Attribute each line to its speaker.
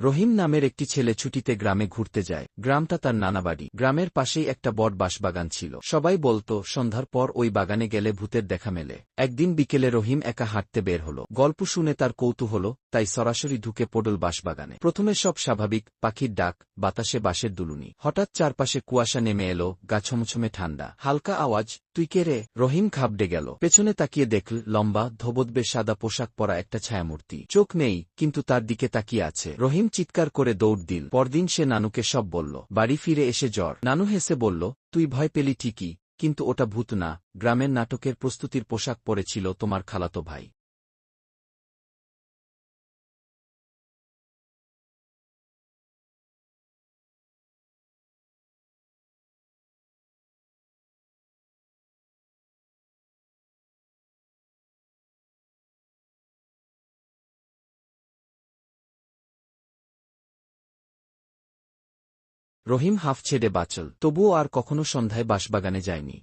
Speaker 1: রহিম নামের একটি ছেলে ছুটিতে গ্রামে ঘুরতে যায়। গ্রামটা তার নানাবাড়ি। গ্রামের পাশেই একটা বট বাঁশবাগান ছিল। সবাই বলত সন্ধ্যার পর ওই বাগানে গেলে ভূতের দেখা মেলে। একদিন বিকেলে রহিম একা হাঁটতে বের হল। গল্প শুনে তার কৌতূহল, তাই সরাসরি ঢুকে পড়ল বাঁশবাগানে। প্রথমে সব স্বাভাবিক, পাখির ডাক, বাতাসে বাঁশের দুলুনি। হঠাৎ চারপাশে কুয়াশা নেমে এলো, গা ছমছমে ঠান্ডা। হালকা আওয়াজ, তুই কে রে? রহিম ঘাবড়ে গেল। পেছনে তাকিয়ে দেখল লম্বা ধোবতবে সাদা পোশাক পরা একটা ছায়ামূর্তি। চোখ নেই, কিন্তু তার দিকে তাকিয়ে আছে। রহিম চিৎকার করে দৌড় দিল। পরদিন সে নানুকে সব বলল। বাড়ি ফিরে এসে জ্বর। নানু হেসে বলল, তুই ভয় পেলি ঠিকই, কিন্তু ওটা ভূত না, গ্রামের নাটকের প্রস্তুতির পোশাক পরেছিল তোমার খালাতো ভাই। রহিম হাঁফ ছেড়ে বাঁচল, তবুও আর কখনো সন্ধ্যায় বাঁশবাগানে যায়নি।